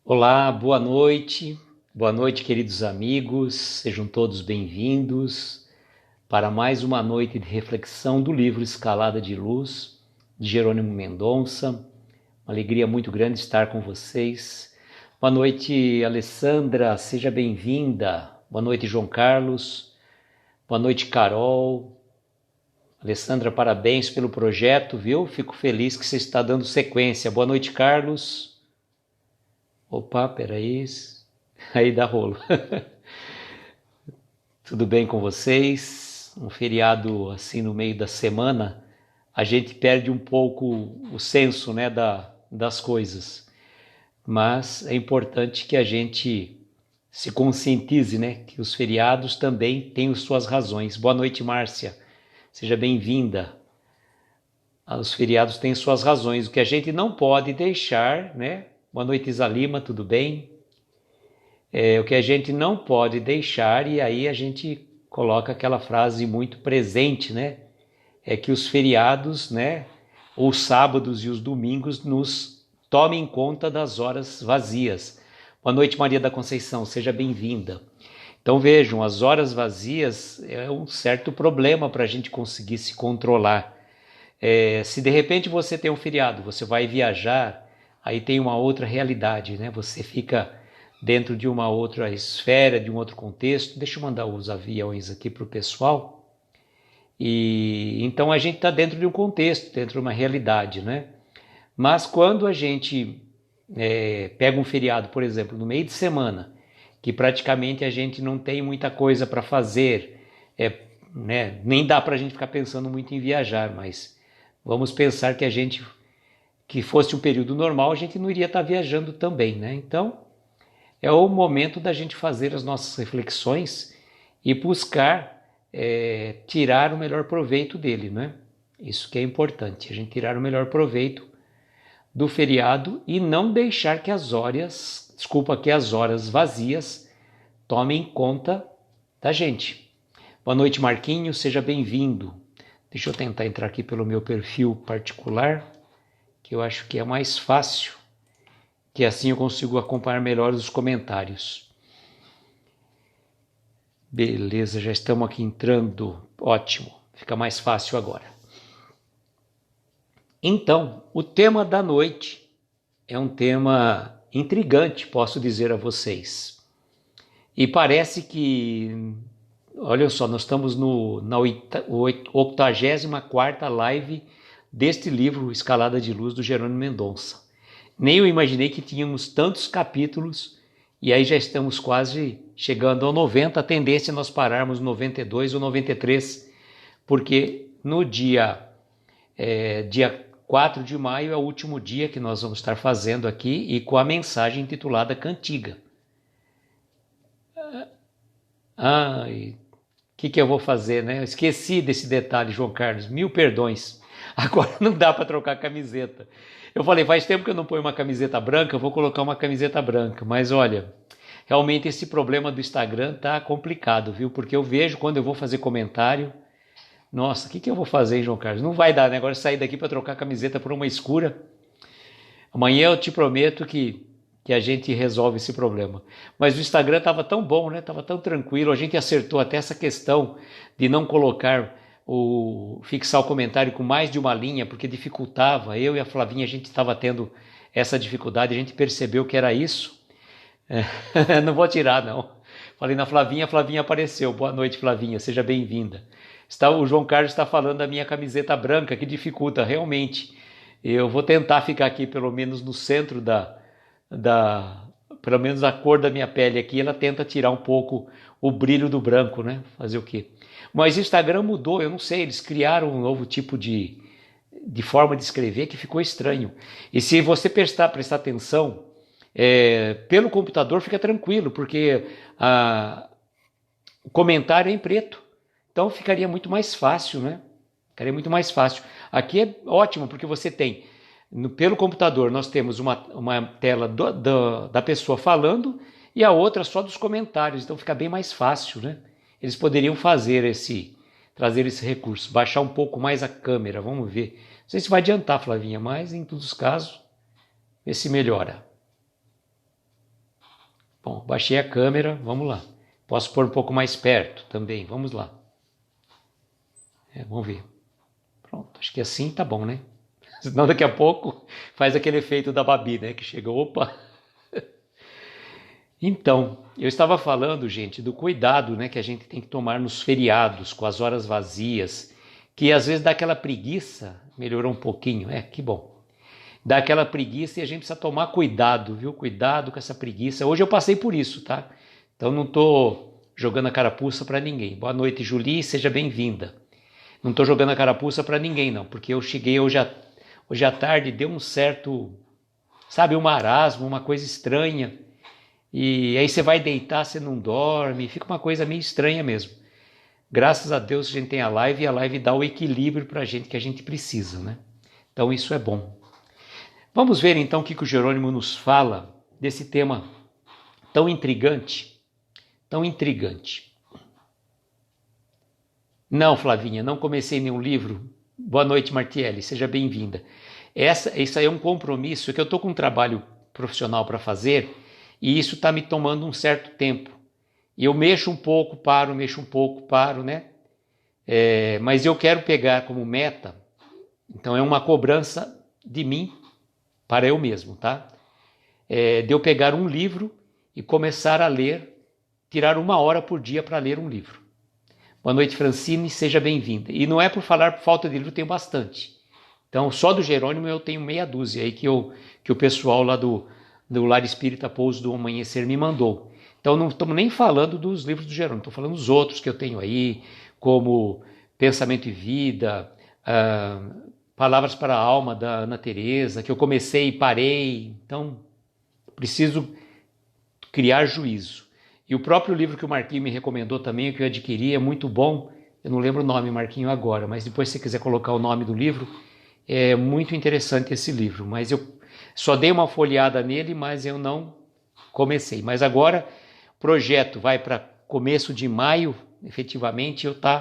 Olá, boa noite, queridos amigos, sejam todos bem-vindos para mais uma noite de reflexão do livro Escalada de Luz, de Jerônimo Mendonça. Uma alegria muito grande estar com vocês. Boa noite, Alessandra, seja bem-vinda. Boa noite, João Carlos. Boa noite, Carol. Alessandra, parabéns pelo projeto, viu? Fico feliz que você está dando sequência. Boa noite, Carlos. Opa, peraí. Aí dá rolo. Tudo bem com vocês? Um feriado assim no meio da semana, a gente perde um pouco o senso, né, das coisas. Mas é importante que a gente se conscientize, né, que os feriados também têm as suas razões. Boa noite, Márcia. Seja bem-vinda. Os feriados têm suas razões. O que a gente não pode deixar, né? Boa noite, Isalima, tudo bem? O que a gente não pode deixar, e aí a gente coloca aquela frase muito presente, né? É que os feriados, né? Os sábados e os domingos nos tomem conta das horas vazias. Boa noite, Maria da Conceição, seja bem-vinda. Então vejam, as horas vazias é um certo problema para a gente conseguir se controlar. Se de repente você tem um feriado, você vai viajar, aí tem uma outra realidade, né? Você fica dentro de uma outra esfera, de um outro contexto. Deixa eu mandar os aviões aqui para o pessoal. E então a gente está dentro de um contexto, dentro de uma realidade, né? Mas quando a gente pega um feriado, por exemplo, no meio de semana, que praticamente a gente não tem muita coisa para fazer, né? Nem dá para a gente ficar pensando muito em viajar, mas vamos pensar que que fosse um período normal, a gente não iria estar viajando também, né? Então, é o momento da gente fazer as nossas reflexões e buscar tirar o melhor proveito dele, né? Isso que é importante, a gente tirar o melhor proveito do feriado e não deixar que que as horas vazias tomem conta da gente. Boa noite, Marquinhos, seja bem-vindo. Deixa eu tentar entrar aqui pelo meu perfil particular, que eu acho que é mais fácil, que assim eu consigo acompanhar melhor os comentários. Beleza, já estamos aqui entrando. Ótimo, fica mais fácil agora. Então, o tema da noite é um tema intrigante, posso dizer a vocês. E parece que, olha só, nós estamos na 84ª live deste livro Escalada de Luz do Jerônimo Mendonça. Nem eu imaginei que tínhamos tantos capítulos e aí já estamos quase chegando ao 90. A tendência é nós pararmos no 92 ou 93, porque no dia 4 de maio é o último dia que nós vamos estar fazendo aqui e com a mensagem intitulada Cantiga. Ai, o que eu vou fazer, né? Eu esqueci desse detalhe, João Carlos, mil perdões. Agora não dá para trocar camiseta. Eu falei, faz tempo que eu não ponho uma camiseta branca, eu vou colocar uma camiseta branca. Mas olha, realmente esse problema do Instagram tá complicado, viu? Porque eu vejo quando eu vou fazer comentário, nossa, o que eu vou fazer, hein, João Carlos? Não vai dar, né? Agora sair daqui para trocar a camiseta por uma escura. Amanhã eu te prometo que a gente resolve esse problema. Mas o Instagram estava tão bom, né? Estava tão tranquilo. A gente acertou até essa questão de não colocar fixar o comentário com mais de uma linha, porque dificultava. Eu e a Flavinha, a gente estava tendo essa dificuldade. A gente percebeu que era isso. Não vou tirar, não. Falei na Flavinha, a Flavinha apareceu. Boa noite, Flavinha. Seja bem-vinda. O João Carlos está falando da minha camiseta branca, que dificulta, realmente. Eu vou tentar ficar aqui pelo menos no centro pelo menos a cor da minha pele aqui, ela tenta tirar um pouco o brilho do branco, né? Fazer o quê? Mas o Instagram mudou, eu não sei, eles criaram um novo tipo de forma de escrever que ficou estranho. E se você prestar atenção, pelo computador fica tranquilo, porque o comentário é em preto. Então ficaria muito mais fácil, né? Ficaria muito mais fácil. Aqui é ótimo, porque você tem, pelo computador, nós temos uma tela da pessoa falando e a outra só dos comentários. Então fica bem mais fácil, né? Eles poderiam trazer esse recurso, baixar um pouco mais a câmera, vamos ver. Não sei se vai adiantar, Flavinha, mas em todos os casos, ver se melhora. Bom, baixei a câmera, vamos lá. Posso pôr um pouco mais perto também, vamos lá. Vamos ver. Pronto, acho que assim tá bom, né? Senão daqui a pouco faz aquele efeito da Babi, né? Que chega, opa! Então, eu estava falando, gente, do cuidado, né, que a gente tem que tomar nos feriados, com as horas vazias, que às vezes dá aquela preguiça, melhorou um pouquinho, que bom. Dá aquela preguiça e a gente precisa tomar cuidado, viu? Cuidado com essa preguiça. Hoje eu passei por isso, tá? Então não estou jogando a carapuça para ninguém. Boa noite, Julie, seja bem-vinda. Não estou jogando a carapuça para ninguém, não, porque eu cheguei hoje à tarde, deu um certo, sabe, um marasmo, uma coisa estranha. E aí você vai deitar, você não dorme, fica uma coisa meio estranha mesmo. Graças a Deus a gente tem a live e a live dá o equilíbrio para a gente que a gente precisa, né? Então isso é bom. Vamos ver então o que o Jerônimo nos fala desse tema tão intrigante, tão intrigante. Não, Flavinha, não comecei nenhum livro. Boa noite, Martielli, seja bem-vinda. Isso aí é um compromisso, que eu estou com um trabalho profissional para fazer e isso está me tomando um certo tempo. E eu mexo um pouco, paro, né? Mas eu quero pegar como meta, então é uma cobrança de mim para eu mesmo, tá? De eu pegar um livro e começar a ler, tirar 1 hora por dia para ler um livro. Boa noite, Francine, seja bem-vinda. E não é por falar por falta de livro, eu tenho bastante. Então, só do Jerônimo eu tenho meia dúzia aí que o pessoal lá do Lar Espírita Pouso do Amanhecer me mandou. Então, não estamos nem falando dos livros do Jerônimo, estou falando dos outros que eu tenho aí, como Pensamento e Vida, Palavras para a Alma, da Ana Teresa, que eu comecei e parei. Então, preciso criar juízo. E o próprio livro que o Marquinho me recomendou também, que eu adquiri, é muito bom. Eu não lembro o nome, Marquinho, agora, mas depois se você quiser colocar o nome do livro, é muito interessante esse livro. Mas eu só dei uma folheada nele, mas eu não comecei. Mas agora o projeto vai para começo de maio, efetivamente, eu estou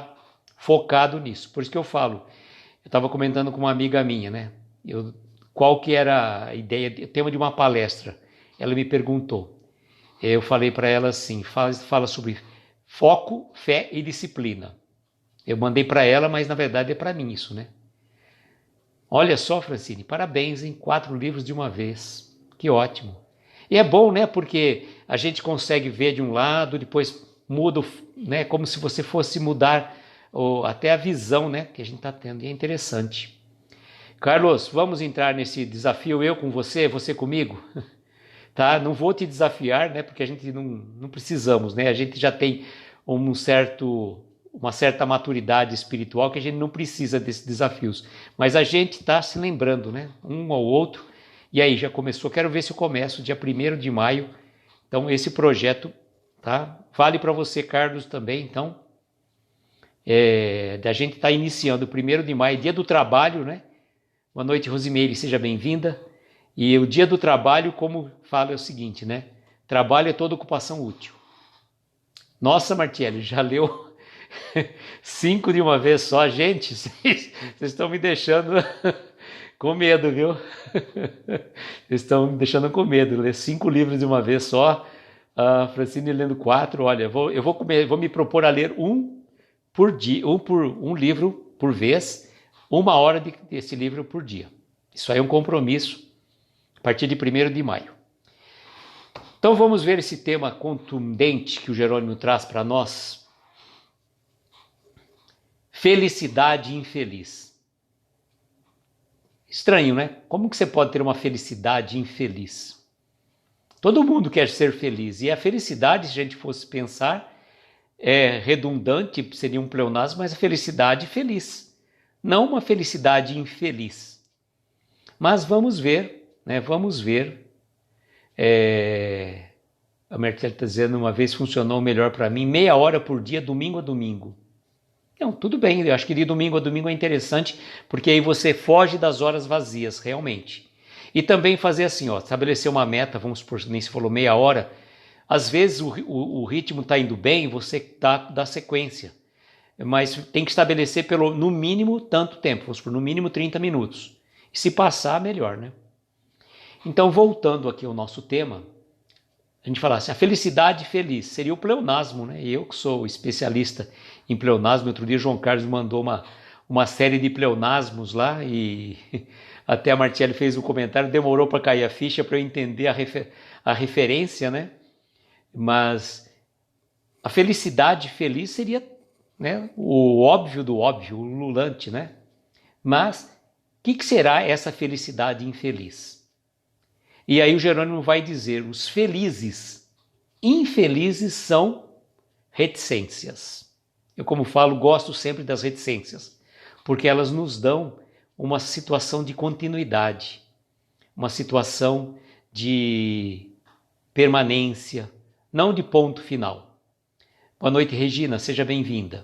focado nisso. Por isso que eu falo, eu estava comentando com uma amiga minha, né? Qual que era a ideia, o tema de uma palestra. Ela me perguntou. Eu falei para ela assim, fala sobre foco, fé e disciplina. Eu mandei para ela, mas na verdade é para mim isso, né? Olha só, Francine, parabéns, hein? 4 livros de uma vez. Que ótimo. E é bom, né? Porque a gente consegue ver de um lado, depois muda, né? Como se você fosse mudar até a visão, né? Que a gente está tendo. E é interessante. Carlos, vamos entrar nesse desafio, eu com você, você comigo? Tá? Não vou te desafiar, né? Porque a gente não precisamos, né? A gente já tem uma certa maturidade espiritual que a gente não precisa desses desafios. Mas a gente está se lembrando, né? Um ao outro. E aí, já começou. Quero ver se eu começo dia 1º de maio. Então, esse projeto, tá? Vale para você, Carlos, também. Então, a gente está iniciando o 1º de maio, dia do trabalho, né? Boa noite, Rosimeire, seja bem-vinda. E o dia do trabalho, como fala, é o seguinte, né? Trabalho é toda ocupação útil. Nossa, Martielli, já leu 5 de uma vez só? Gente, vocês estão me deixando com medo, viu? Vocês estão me deixando com medo. Ler 5 livros de uma vez só. A Francine lendo 4. Olha, eu vou me propor a ler um por dia, um livro por vez, 1 hora desse livro por dia. Isso aí é um compromisso. A partir de 1º de maio. Então vamos ver esse tema contundente que o Jerônimo traz para nós. Felicidade infeliz. Estranho, né? Como que você pode ter uma felicidade infeliz? Todo mundo quer ser feliz. E a felicidade, se a gente fosse pensar, é redundante, seria um pleonasmo, mas a felicidade feliz. Não uma felicidade infeliz. Mas vamos ver. Vamos ver. A Martielli está dizendo, uma vez funcionou melhor para mim, 30 por dia, domingo a domingo. Não, tudo bem, eu acho que de domingo a domingo é interessante, porque aí você foge das horas vazias, realmente. E também fazer assim, estabelecer uma meta, vamos supor, nem se falou 30 às vezes o ritmo está indo bem, você dá sequência. Mas tem que estabelecer no mínimo tanto tempo, vamos supor, no mínimo 30 minutos. E se passar, melhor, né? Então, voltando aqui ao nosso tema, a gente fala assim, a felicidade feliz seria o pleonasmo, né? Eu que sou especialista em pleonasmo, outro dia João Carlos mandou uma série de pleonasmos lá e até a Martielli fez um comentário, demorou para cair a ficha para eu entender a referência, né? Mas a felicidade feliz seria, né, o óbvio do óbvio, o lulante, né? Mas o que será essa felicidade infeliz? E aí o Jerônimo vai dizer, os felizes, infelizes são reticências. Eu, como falo, gosto sempre das reticências, porque elas nos dão uma situação de continuidade, uma situação de permanência, não de ponto final. Boa noite, Regina, seja bem-vinda.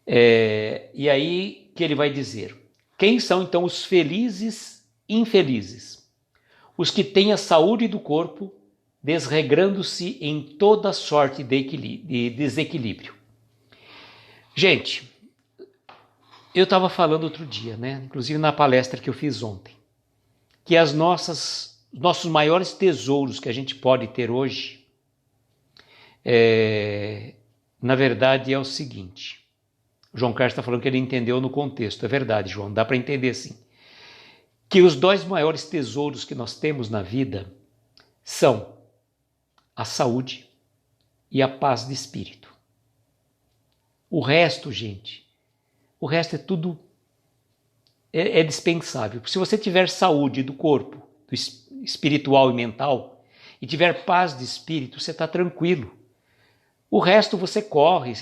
E aí que ele vai dizer, quem são então os felizes infelizes? Os que têm a saúde do corpo desregrando-se em toda sorte de desequilíbrio. Gente, eu estava falando outro dia, né? Inclusive na palestra que eu fiz ontem, que nossos maiores tesouros que a gente pode ter hoje, na verdade é o seguinte, o João Carlos está falando que ele entendeu no contexto, é verdade, João, dá para entender sim, que os 2 maiores tesouros que nós temos na vida são a saúde e a paz de espírito. O resto, gente, o resto é tudo, é dispensável. Se você tiver saúde do corpo, do espiritual e mental, e tiver paz de espírito, você está tranquilo. O resto você corre,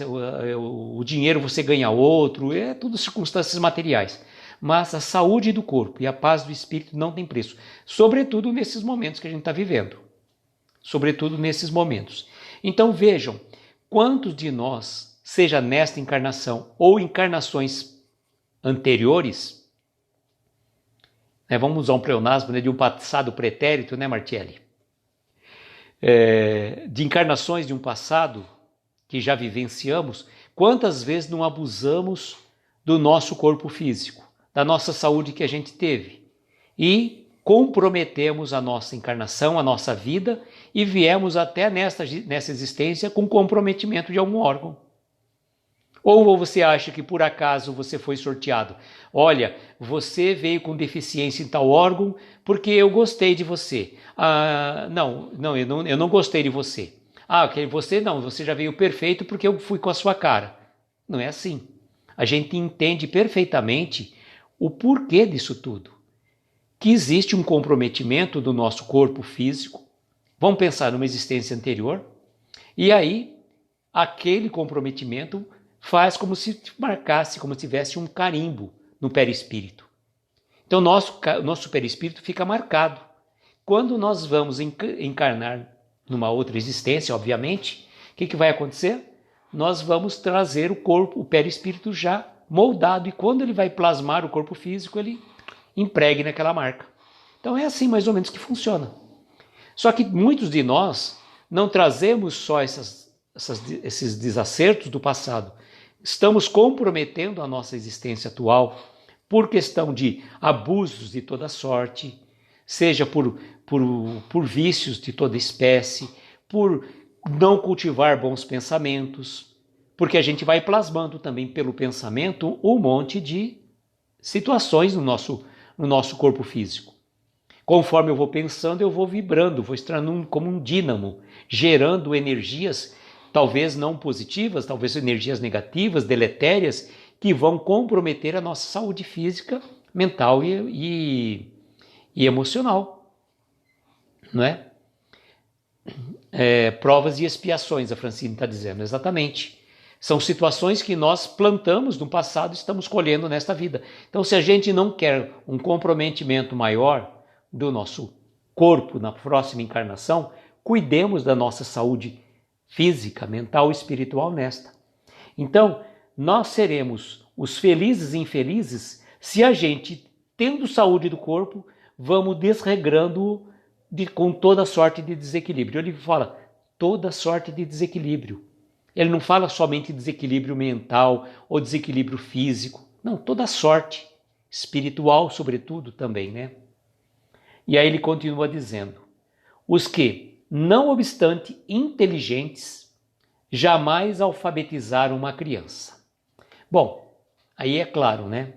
o dinheiro você ganha outro, é tudo circunstâncias materiais. Mas a saúde do corpo e a paz do espírito não tem preço. Sobretudo nesses momentos que a gente está vivendo. Sobretudo nesses momentos. Então vejam, quantos de nós, seja nesta encarnação ou encarnações anteriores, né, vamos usar um pleonasmo, né, de um passado pretérito, né, Martielli? De encarnações de um passado que já vivenciamos, quantas vezes não abusamos do nosso corpo físico, da nossa saúde que a gente teve e comprometemos a nossa encarnação, a nossa vida e viemos até nessa existência com comprometimento de algum órgão. Ou você acha que por acaso você foi sorteado? Olha, você veio com deficiência em tal órgão porque eu gostei de você. Eu não gostei de você. Você já veio perfeito porque eu fui com a sua cara. Não é assim. A gente entende perfeitamente o porquê disso tudo. Que existe um comprometimento do nosso corpo físico. Vamos pensar numa existência anterior. E aí, aquele comprometimento faz como se marcasse, como se tivesse um carimbo no perispírito. Então, nosso perispírito fica marcado. Quando nós vamos encarnar numa outra existência, obviamente, o que vai acontecer? Nós vamos trazer o corpo, o perispírito já moldado, e quando ele vai plasmar o corpo físico, ele empregue naquela marca. Então é assim mais ou menos que funciona. Só que muitos de nós não trazemos só esses desacertos do passado, estamos comprometendo a nossa existência atual por questão de abusos de toda sorte, seja por vícios de toda espécie, por não cultivar bons pensamentos, porque a gente vai plasmando também pelo pensamento um monte de situações no nosso corpo físico. Conforme eu vou pensando, eu vou vibrando, vou estando como um dínamo, gerando energias talvez não positivas, talvez energias negativas, deletérias, que vão comprometer a nossa saúde física, mental e emocional. Não é? Provas e expiações, a Francine está dizendo, exatamente. São situações que nós plantamos no passado e estamos colhendo nesta vida. Então, se a gente não quer um comprometimento maior do nosso corpo na próxima encarnação, cuidemos da nossa saúde física, mental e espiritual nesta. Então, nós seremos os felizes e infelizes se a gente, tendo saúde do corpo, vamos desregrando com toda sorte de desequilíbrio. Ele fala toda sorte de desequilíbrio. Ele não fala somente desequilíbrio mental ou desequilíbrio físico. Não, toda sorte, espiritual sobretudo também, né? E aí ele continua dizendo, os que, não obstante inteligentes, jamais alfabetizaram uma criança. Bom, aí é claro, né?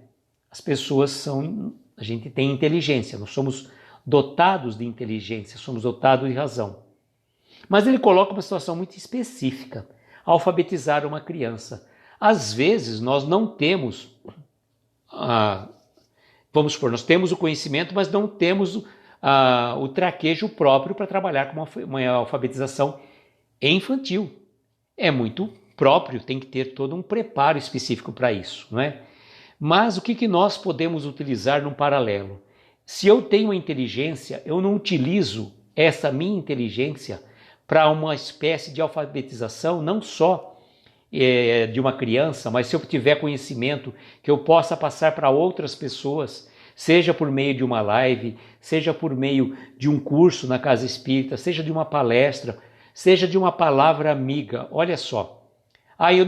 As pessoas são, a gente tem inteligência, nós somos dotados de inteligência, somos dotados de razão. Mas ele coloca uma situação muito específica, alfabetizar uma criança. Às vezes nós não temos, vamos supor, nós temos o conhecimento, mas não temos o traquejo próprio para trabalhar com uma alfabetização infantil. É muito próprio, tem que ter todo um preparo específico para isso, não é? Mas o que nós podemos utilizar num paralelo? Se eu tenho uma inteligência, eu não utilizo essa minha inteligência para uma espécie de alfabetização, não só de uma criança, mas se eu tiver conhecimento que eu possa passar para outras pessoas, seja por meio de uma live, seja por meio de um curso na Casa Espírita, seja de uma palestra, seja de uma palavra amiga. Olha só, eu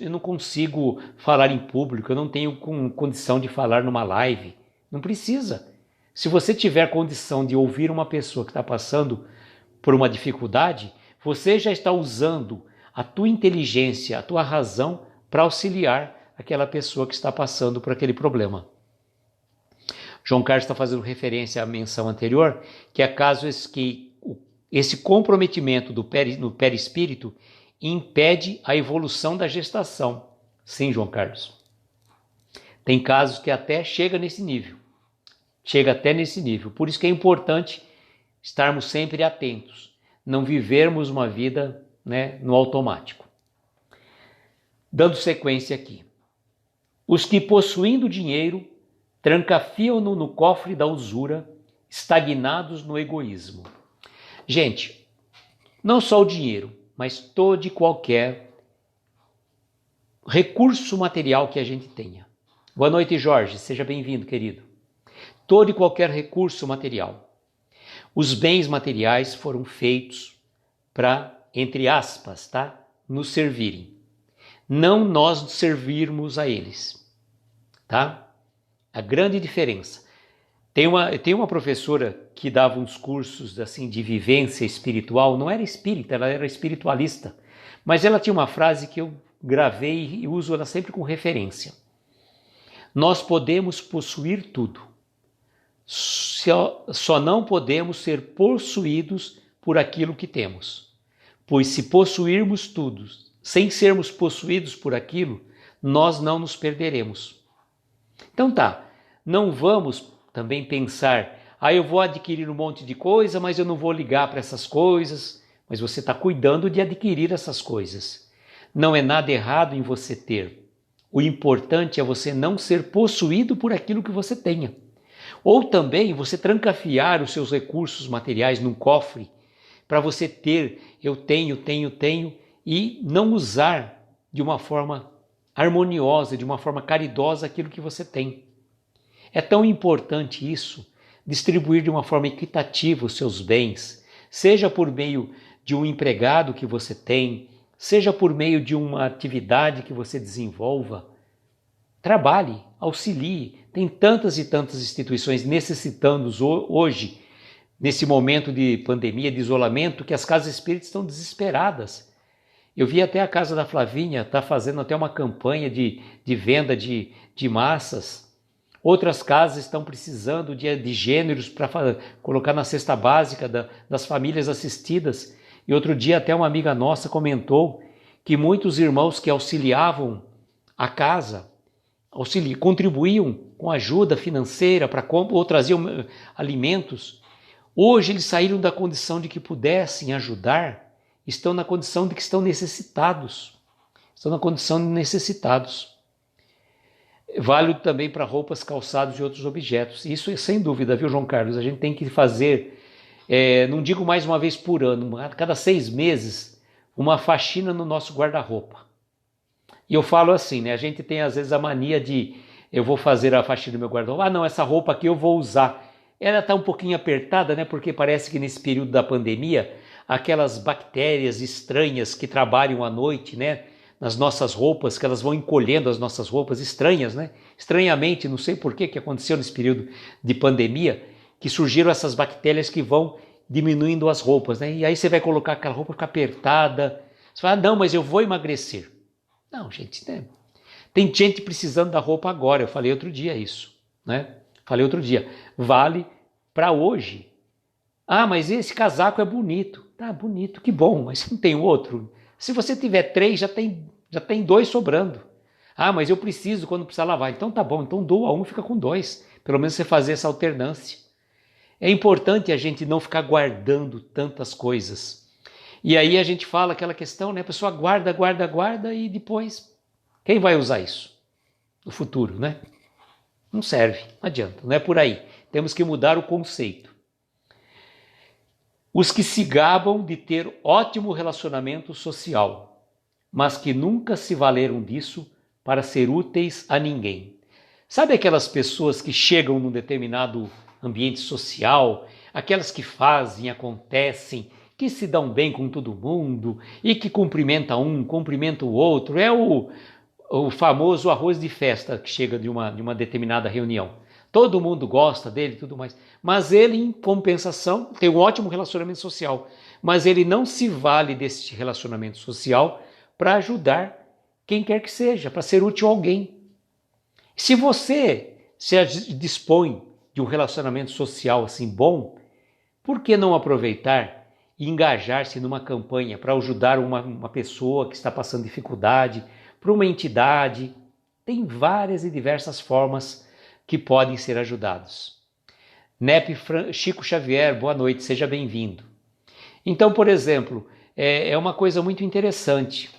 não consigo falar em público, eu não tenho condição de falar numa live. Não precisa. Se você tiver condição de ouvir uma pessoa que está passando por uma dificuldade, você já está usando a tua inteligência, a tua razão para auxiliar aquela pessoa que está passando por aquele problema. João Carlos está fazendo referência à menção anterior, que é casos que esse comprometimento no perispírito impede a evolução da gestação. Sim, João Carlos. Tem casos que até chega nesse nível. Chega até nesse nível. Por isso que é importante estarmos sempre atentos. Não vivermos uma vida, né, no automático. Dando sequência aqui. Os que possuindo dinheiro trancafiam-no no cofre da usura, estagnados no egoísmo. Gente, não só o dinheiro, mas todo e qualquer recurso material que a gente tenha. Boa noite, Jorge. Seja bem-vindo, querido. Todo e qualquer recurso material. Os bens materiais foram feitos para, entre aspas, tá, nos servirem. Não nós servirmos a eles. Tá? A grande diferença. Tem uma professora que dava uns cursos assim, de vivência espiritual, não era espírita, ela era espiritualista, mas ela tinha uma frase que eu gravei e uso ela sempre com referência. Nós podemos possuir tudo, só não podemos ser possuídos por aquilo que temos, pois se possuirmos tudo, sem sermos possuídos por aquilo, nós não nos perderemos. Então tá, não vamos também pensar, eu vou adquirir um monte de coisa, mas eu não vou ligar para essas coisas, mas você está cuidando de adquirir essas coisas. Não é nada errado em você ter. O importante é você não ser possuído por aquilo que você tenha. Ou também você trancafiar os seus recursos materiais num cofre, para você ter, eu tenho, e não usar de uma forma harmoniosa, de uma forma caridosa aquilo que você tem. É tão importante isso, distribuir de uma forma equitativa os seus bens, seja por meio de um empregado que você tem, seja por meio de uma atividade que você desenvolva. Trabalhe, auxilie. Tem tantas e tantas instituições necessitando hoje, nesse momento de pandemia, de isolamento, que as casas espíritas estão desesperadas. Eu vi até a casa da Flavinha, está fazendo até uma campanha de venda de massas. Outras casas estão precisando de gêneros para colocar na cesta básica das famílias assistidas. E outro dia até uma amiga nossa comentou que muitos irmãos que auxiliavam a casa, contribuíam com ajuda financeira para compra ou traziam alimentos. Hoje eles saíram da condição de que pudessem ajudar, estão na condição de que estão necessitados. Estão na condição de necessitados. Válido também para roupas, calçados e outros objetos. Isso é sem dúvida, viu, João Carlos? A gente tem que fazer, não digo mais uma vez por ano, a cada 6 meses, uma faxina no nosso guarda-roupa. E eu falo assim, né? A gente tem às vezes a mania de, eu vou fazer a faxina no meu guarda-roupa, não, essa roupa aqui eu vou usar. Ela está um pouquinho apertada, né? Porque parece que nesse período da pandemia, aquelas bactérias estranhas que trabalham à noite, né? Nas nossas roupas, que elas vão encolhendo as nossas roupas, estranhas, né? Estranhamente, não sei por que aconteceu nesse período de pandemia, que surgiram essas bactérias que vão diminuindo as roupas, né? E aí você vai colocar aquela roupa ficar apertada. Você fala, não, mas eu vou emagrecer. Não, gente, né? Tem gente precisando da roupa agora. Eu falei outro dia isso, né? Falei outro dia. Vale para hoje. Ah, mas esse casaco é bonito. Tá, bonito, que bom, mas não tem outro. Se você tiver 3, já tem 2 sobrando. Ah, mas eu preciso quando precisar lavar. Então tá bom, então doa um, fica com 2. Pelo menos você fazer essa alternância. É importante a gente não ficar guardando tantas coisas. E aí a gente fala aquela questão, né? A pessoa guarda, guarda, guarda e depois, quem vai usar isso? No futuro, né? Não serve, não adianta, não é por aí. Temos que mudar o conceito. Os que se gabam de ter ótimo relacionamento social, mas que nunca se valeram disso para ser úteis a ninguém. Sabe aquelas pessoas que chegam num determinado ambiente social, aquelas que fazem, acontecem, que se dão bem com todo mundo e que cumprimenta um, cumprimenta o outro, é o famoso arroz de festa que chega de uma determinada reunião. Todo mundo gosta dele e tudo mais, mas ele, em compensação, tem um ótimo relacionamento social, mas ele não se vale desse relacionamento social para ajudar quem quer que seja, para ser útil a alguém. Se você se dispõe de um relacionamento social assim bom, por que não aproveitar e engajar-se numa campanha para ajudar uma pessoa que está passando dificuldade, para uma entidade? Tem várias e diversas formas que podem ser ajudados. NEP Chico Xavier, boa noite, seja bem-vindo. Então, por exemplo, é uma coisa muito interessante,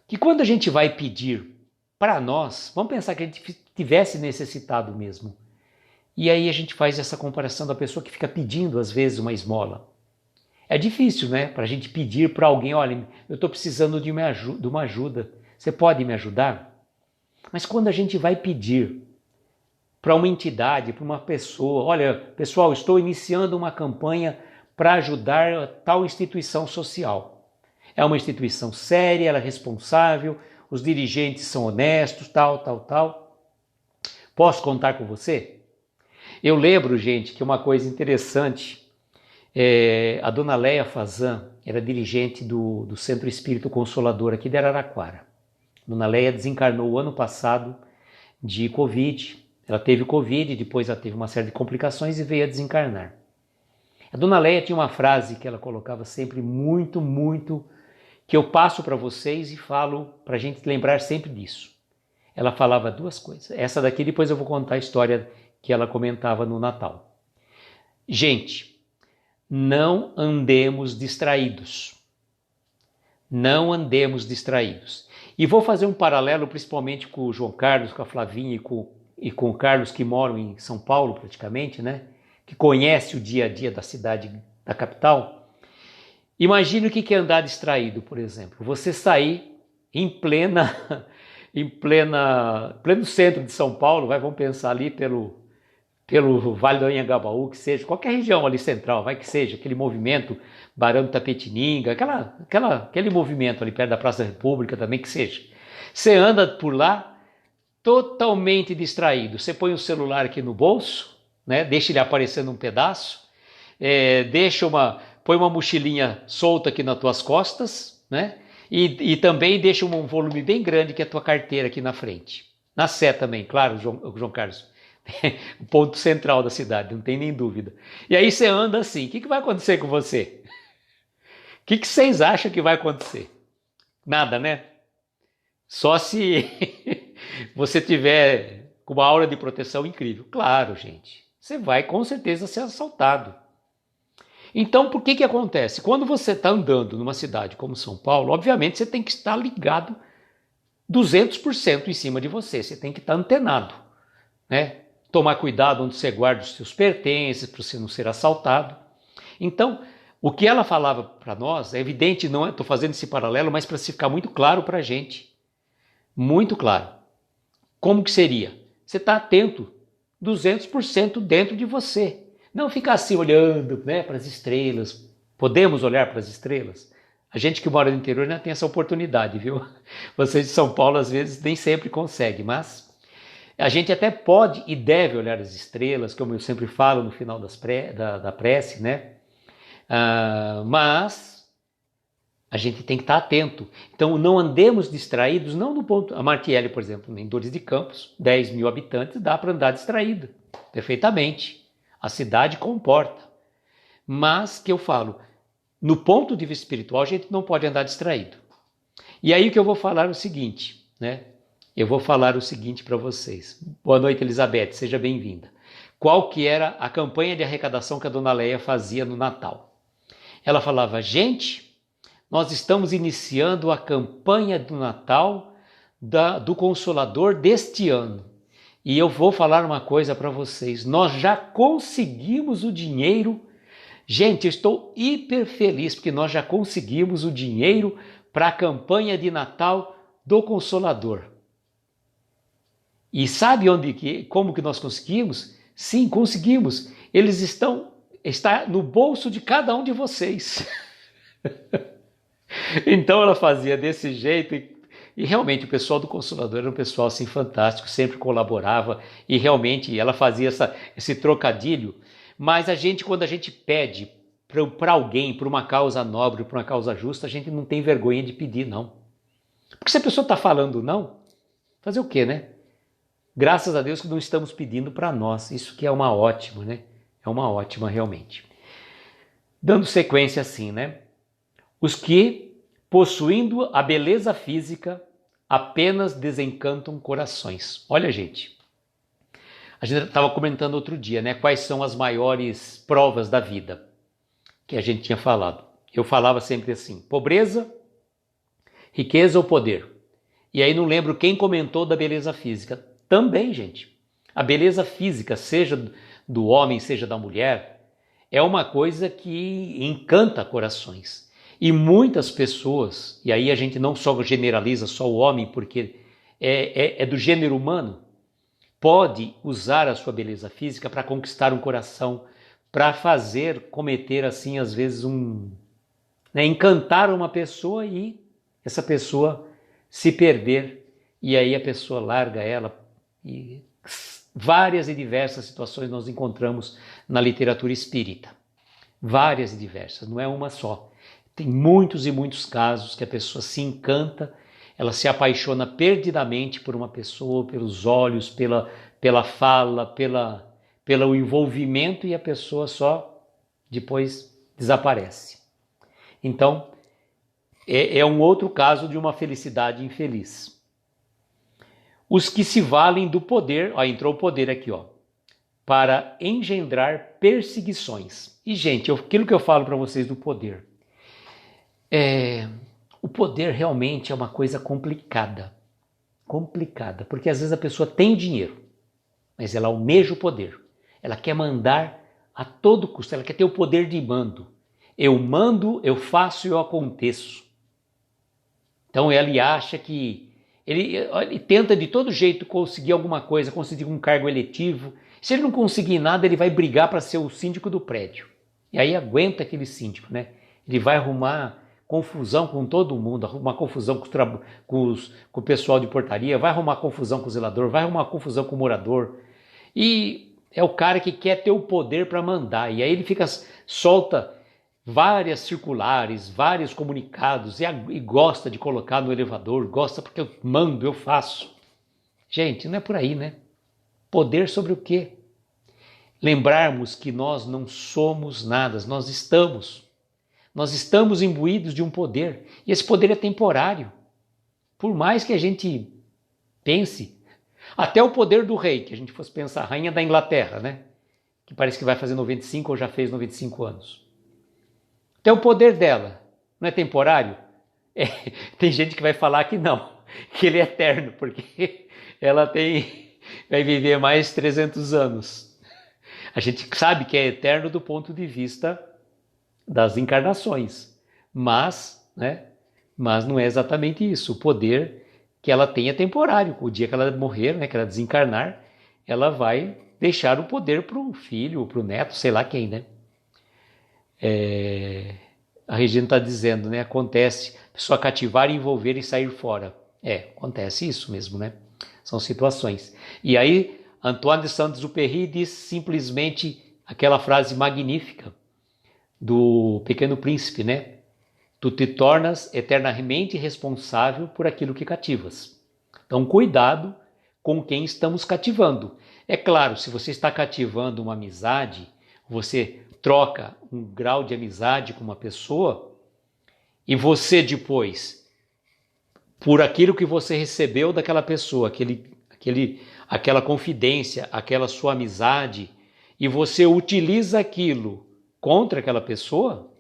que quando a gente vai pedir para nós, vamos pensar que a gente tivesse necessitado mesmo, e aí a gente faz essa comparação da pessoa que fica pedindo às vezes uma esmola. É difícil, né? Para a gente pedir para alguém, olha, eu estou precisando de uma ajuda, você pode me ajudar? Mas quando a gente vai pedir para uma entidade, para uma pessoa, olha, pessoal, estou iniciando uma campanha para ajudar tal instituição social. É uma instituição séria, ela é responsável, os dirigentes são honestos, tal. Posso contar com você? Eu lembro, gente, que uma coisa interessante, a dona Leia Fazan era dirigente do Centro Espírito Consolador aqui de Araraquara. A dona Leia desencarnou o ano passado de Covid. Ela teve Covid, depois ela teve uma série de complicações e veio a desencarnar. A dona Leia tinha uma frase que ela colocava sempre muito, que eu passo para vocês e falo para a gente lembrar sempre disso. Ela falava 2 coisas. Essa daqui depois eu vou contar a história que ela comentava no Natal. Gente, não andemos distraídos. Não andemos distraídos. E vou fazer um paralelo principalmente com o João Carlos, com a Flavinha e com o Carlos, que moram em São Paulo praticamente, né? Que conhece o dia a dia da cidade, da capital. Imagine o que é andar distraído, por exemplo. Você sair em pleno centro de São Paulo, vamos pensar ali pelo Vale do Anhangabaú, que seja, qualquer região ali central, vai que seja, aquele movimento Barão do Tapetininga, aquele movimento ali perto da Praça da República também, que seja. Você anda por lá totalmente distraído. Você põe o celular aqui no bolso, né? Deixa ele aparecendo um pedaço, põe uma mochilinha solta aqui nas tuas costas, né? E também deixa um volume bem grande que é a tua carteira aqui na frente. Na Sé também, claro, João Carlos. O ponto central da cidade, não tem nem dúvida. E aí você anda assim, o que vai acontecer com você? O que vocês acham que vai acontecer? Nada, né? Só se você tiver com uma aura de proteção incrível. Claro, gente, você vai com certeza ser assaltado. Então, por que acontece? Quando você está andando numa cidade como São Paulo, obviamente você tem que estar ligado 200% em cima de você, você tem que estar antenado, né? Tomar cuidado onde você guarda os seus pertences, para você não ser assaltado. Então, o que ela falava para nós, é evidente, não estou fazendo esse paralelo, mas para se ficar muito claro para a gente, muito claro. Como que seria? Você está atento, 200% dentro de você. Não ficar assim olhando, né, para as estrelas. Podemos olhar para as estrelas? A gente que mora no interior não tem essa oportunidade, viu? Vocês de São Paulo às vezes nem sempre conseguem, mas a gente até pode e deve olhar as estrelas, como eu sempre falo no final da prece, né? Mas a gente tem que estar atento. Então não andemos distraídos, não no ponto... A Martielli, por exemplo, em Dores de Campos, 10 mil habitantes, dá para andar distraído, perfeitamente. A cidade comporta. Mas, que eu falo, no ponto de vista espiritual, a gente não pode andar distraído. E aí que eu vou falar o seguinte, né? Eu vou falar o seguinte para vocês. Boa noite, Elizabeth, seja bem-vinda. Qual que era a campanha de arrecadação que a Dona Leia fazia no Natal? Ela falava, gente, nós estamos iniciando a campanha do Natal do Consolador deste ano. E eu vou falar uma coisa para vocês, nós já conseguimos o dinheiro. Gente, eu estou hiper feliz porque nós já conseguimos o dinheiro para a campanha de Natal do Consolador. E sabe como que nós conseguimos? Sim, conseguimos. Está no bolso de cada um de vocês. Então ela fazia desse jeito e realmente o pessoal do Consolador era um pessoal assim fantástico, sempre colaborava e realmente ela fazia esse trocadilho. Mas quando a gente pede para alguém, por uma causa nobre, por uma causa justa, a gente não tem vergonha de pedir, não. Porque se a pessoa está falando não, fazer o quê, né? Graças a Deus que não estamos pedindo para nós. Isso que é uma ótima, né? É uma ótima realmente. Dando sequência assim, né? Os que, possuindo a beleza física, apenas desencantam corações. Olha, gente. A gente estava comentando outro dia, né? Quais são as maiores provas da vida que a gente tinha falado. Eu falava sempre assim, pobreza, riqueza ou poder. E aí não lembro quem comentou da beleza física. Também, gente. A beleza física, seja do homem, seja da mulher, é uma coisa que encanta corações. E muitas pessoas, e aí a gente não só generaliza só o homem, porque é do gênero humano, pode usar a sua beleza física para conquistar um coração, para cometer assim, às vezes, encantar uma pessoa e essa pessoa se perder, e aí a pessoa larga ela. E várias e diversas situações nós encontramos na literatura espírita. Várias e diversas, não é uma só. Tem muitos e muitos casos que a pessoa se encanta, ela se apaixona perdidamente por uma pessoa, pelos olhos, pela fala, pelo envolvimento, e a pessoa só depois desaparece. Então, é um outro caso de uma felicidade infeliz. Os que se valem do poder, entrou o poder aqui, para engendrar perseguições. E, gente, aquilo que eu falo para vocês do poder, o poder realmente é uma coisa complicada, porque às vezes a pessoa tem o dinheiro, mas ela almeja o poder, ela quer mandar a todo custo, ela quer ter o poder de mando. Eu mando, eu faço e eu aconteço. Então ele acha que ele tenta de todo jeito conseguir alguma coisa, conseguir um cargo eletivo. Se ele não conseguir nada, ele vai brigar para ser o síndico do prédio. E aí aguenta aquele síndico, né? Ele vai arrumar confusão com todo mundo, arrumar confusão com o pessoal de portaria, vai arrumar confusão com o zelador, vai arrumar confusão com o morador. E é o cara que quer ter o poder para mandar. E aí ele solta várias circulares, vários comunicados e gosta de colocar no elevador, gosta porque eu mando, eu faço. Gente, não é por aí, né? Poder sobre o quê? Lembrarmos que nós não somos nada, nós estamos imbuídos de um poder, e esse poder é temporário. Por mais que a gente pense, até o poder do rei, que a gente fosse pensar, a rainha da Inglaterra, né? Que parece que vai fazer 95 ou já fez 95 anos. Até o poder dela, não é temporário? Tem gente que vai falar que não, que ele é eterno, porque ela vai viver mais 300 anos. A gente sabe que é eterno do ponto de vista das encarnações, mas não é exatamente isso. O poder que ela tem é temporário. O dia que ela morrer, né, que ela desencarnar, ela vai deixar o poder para o filho, para o neto, sei lá quem, né? A Regina está dizendo, né? Acontece, a pessoa cativar, envolver e sair fora. Acontece isso mesmo, né? São situações. E aí, Antoine de Saint-Exupéry diz simplesmente aquela frase magnífica: do Pequeno Príncipe, né? Tu te tornas eternamente responsável por aquilo que cativas. Então, cuidado com quem estamos cativando. É claro, se você está cativando uma amizade, você troca um grau de amizade com uma pessoa e você depois, por aquilo que você recebeu daquela pessoa, aquela confidência, aquela sua amizade, e você utiliza aquilo contra aquela pessoa,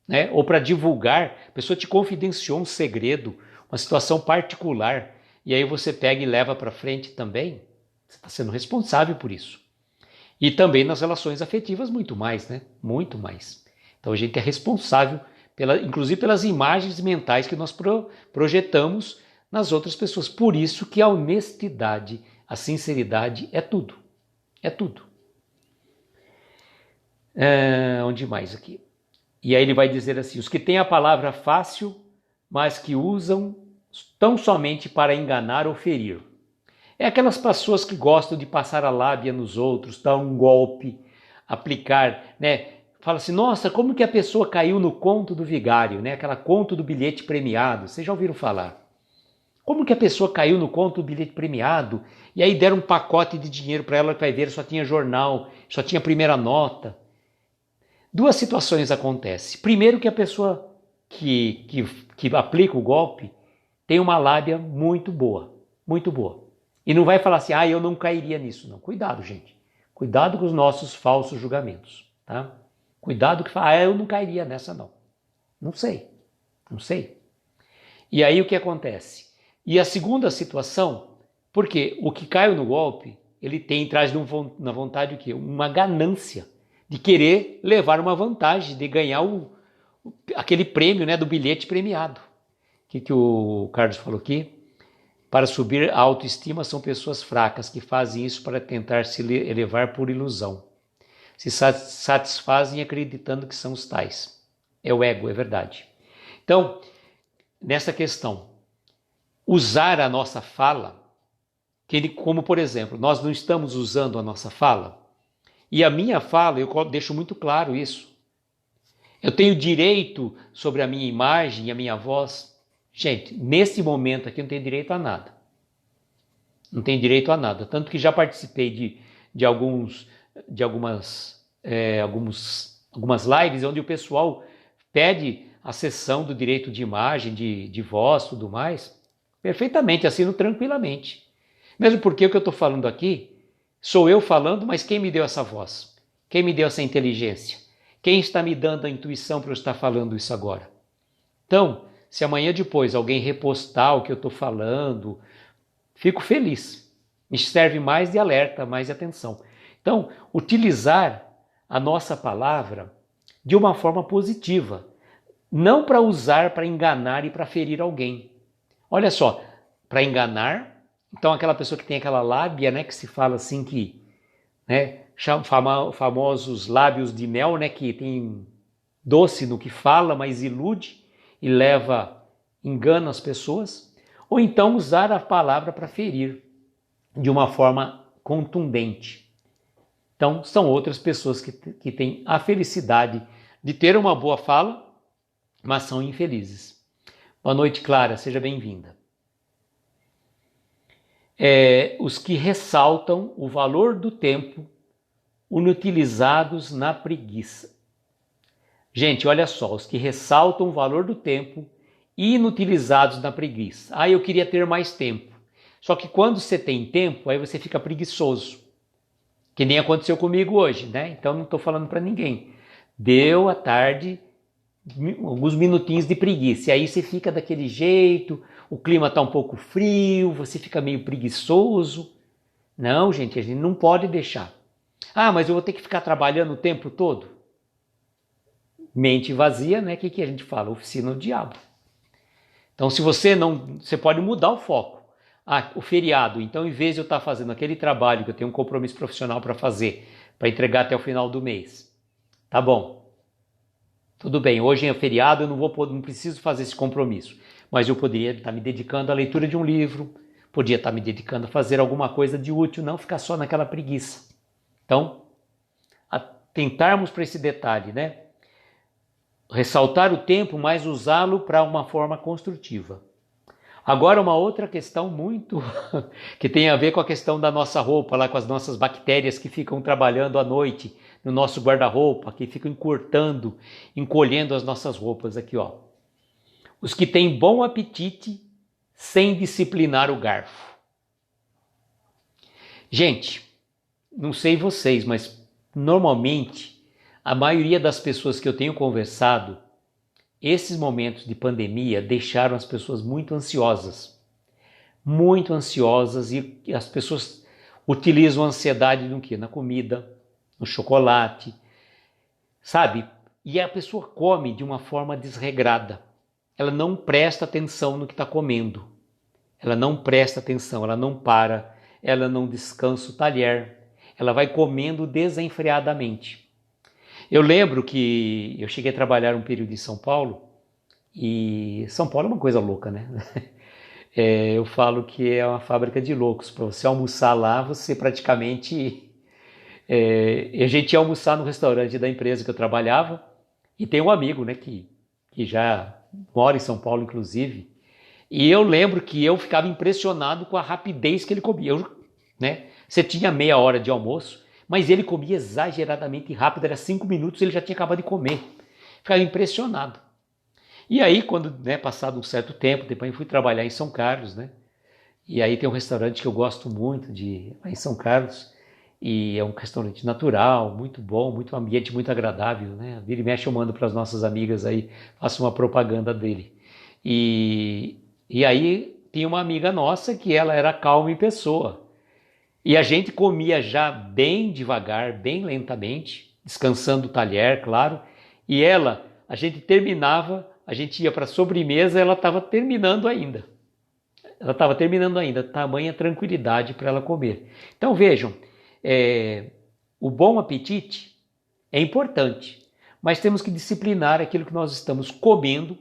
né? Ou para divulgar, a pessoa te confidenciou um segredo, uma situação particular, e aí você pega e leva para frente também, você está sendo responsável por isso. E também nas relações afetivas, muito mais, né? Muito mais. Então a gente é responsável, inclusive pelas imagens mentais que nós projetamos nas outras pessoas. Por isso que a honestidade, a sinceridade é tudo. É tudo. Onde mais aqui? E aí ele vai dizer assim, os que têm a palavra fácil, mas que usam tão somente para enganar ou ferir. É aquelas pessoas que gostam de passar a lábia nos outros, dar um golpe, aplicar, né? Fala assim, nossa, como que a pessoa caiu no conto do vigário, né? Aquela conto do bilhete premiado, vocês já ouviram falar? Como que a pessoa caiu no conto do bilhete premiado e aí deram um pacote de dinheiro para ela que vai ver, só tinha jornal, só tinha primeira nota. Duas situações acontecem. Primeiro que a pessoa que aplica o golpe tem uma lábia muito boa, muito boa. E não vai falar assim, eu não cairia nisso. Não, cuidado, gente. Cuidado com os nossos falsos julgamentos, tá? Cuidado que fala, eu não cairia nessa não. Não sei, não sei. E aí o que acontece? E a segunda situação, porque o que caiu no golpe, ele traz na vontade o quê? Uma ganância de querer levar uma vantagem, de ganhar aquele prêmio, né, do bilhete premiado. O que o Carlos falou aqui? Para subir a autoestima são pessoas fracas que fazem isso para tentar se elevar por ilusão. Se satisfazem acreditando que são os tais. É o ego, é verdade. Então, nessa questão, usar a nossa fala, como por exemplo, nós não estamos usando a nossa fala, e a minha fala, eu deixo muito claro isso. Eu tenho direito sobre a minha imagem e a minha voz. Gente, nesse momento aqui eu não tenho direito a nada. Não tenho direito a nada. Tanto que já participei de algumas lives onde o pessoal pede a cessão do direito de imagem, de voz, tudo mais. Perfeitamente, assino tranquilamente. Mesmo porque o que eu estou falando aqui, sou eu falando, mas quem me deu essa voz? Quem me deu essa inteligência? Quem está me dando a intuição para eu estar falando isso agora? Então, se amanhã depois alguém repostar o que eu estou falando, fico feliz. Me serve mais de alerta, mais de atenção. Então, utilizar a nossa palavra de uma forma positiva, não para usar para enganar e para ferir alguém. Olha só, para enganar, então aquela pessoa que tem aquela lábia, né, que se fala assim que, né, famosos lábios de mel, né, que tem doce no que fala, mas ilude e engana as pessoas, ou então usar a palavra para ferir de uma forma contundente. Então, são outras pessoas que têm a felicidade de ter uma boa fala, mas são infelizes. Boa noite, Clara, seja bem-vinda. Os que ressaltam o valor do tempo inutilizados na preguiça. Gente, olha só, os que ressaltam o valor do tempo inutilizados na preguiça. Eu queria ter mais tempo. Só que quando você tem tempo, aí você fica preguiçoso. Que nem aconteceu comigo hoje, né? Então não estou falando para ninguém. Deu à tarde alguns minutinhos de preguiça. E aí você fica daquele jeito, o clima está um pouco frio, você fica meio preguiçoso. Não, gente, a gente não pode deixar. Mas eu vou ter que ficar trabalhando o tempo todo? Mente vazia, né? O que a gente fala? Oficina do diabo. Então, se você não... Você pode mudar o foco. O feriado. Então, em vez de eu estar fazendo aquele trabalho que eu tenho um compromisso profissional para fazer, para entregar até o final do mês. Tá bom. Tudo bem, hoje é feriado, eu não preciso fazer esse compromisso. Mas eu poderia estar me dedicando à leitura de um livro, podia estar me dedicando a fazer alguma coisa de útil, não ficar só naquela preguiça. Então, atentarmos para esse detalhe, né? ressaltar o tempo, mas usá-lo para uma forma construtiva. Agora, uma outra questão muito que tem a ver com a questão da nossa roupa, lá com as nossas bactérias que ficam trabalhando à noite no nosso guarda-roupa, que ficam encurtando, encolhendo as nossas roupas aqui, ó. Os que têm bom apetite sem disciplinar o garfo. Gente, não sei vocês, mas normalmente a maioria das pessoas que eu tenho conversado, esses momentos de pandemia deixaram as pessoas muito ansiosas e as pessoas utilizam a ansiedade no quê? Na comida, no chocolate, sabe? E a pessoa come de uma forma desregrada. Ela não presta atenção no que está comendo. Ela não presta atenção, ela não para, ela não descansa o talher. Ela vai comendo desenfreadamente. Eu lembro que eu cheguei a trabalhar um período em São Paulo, e São Paulo é uma coisa louca, né? Eu falo que é uma fábrica de loucos. Para você almoçar lá, você praticamente... a gente ia almoçar no restaurante da empresa que eu trabalhava, e tem um amigo, né, que já mora em São Paulo, inclusive, e eu lembro que eu ficava impressionado com a rapidez que ele comia, né? Você tinha meia hora de almoço, mas ele comia exageradamente rápido, era 5 minutos ele já tinha acabado de comer. Ficava impressionado. E aí, quando, né, passado um certo tempo, depois eu fui trabalhar em São Carlos, né? E aí tem um restaurante que eu gosto muito em São Carlos, e é um restaurante natural, muito bom, muito ambiente, muito agradável, né? Vira e mexe eu mando para as nossas amigas aí, faço uma propaganda dele. E aí tinha uma amiga nossa que ela era calma em pessoa. E a gente comia já bem devagar, bem lentamente, descansando o talher, claro. E ela, a gente terminava, a gente ia para a sobremesa, ela estava terminando ainda. Tamanha tranquilidade para ela comer. Então vejam, o bom apetite é importante, mas temos que disciplinar aquilo que nós estamos comendo,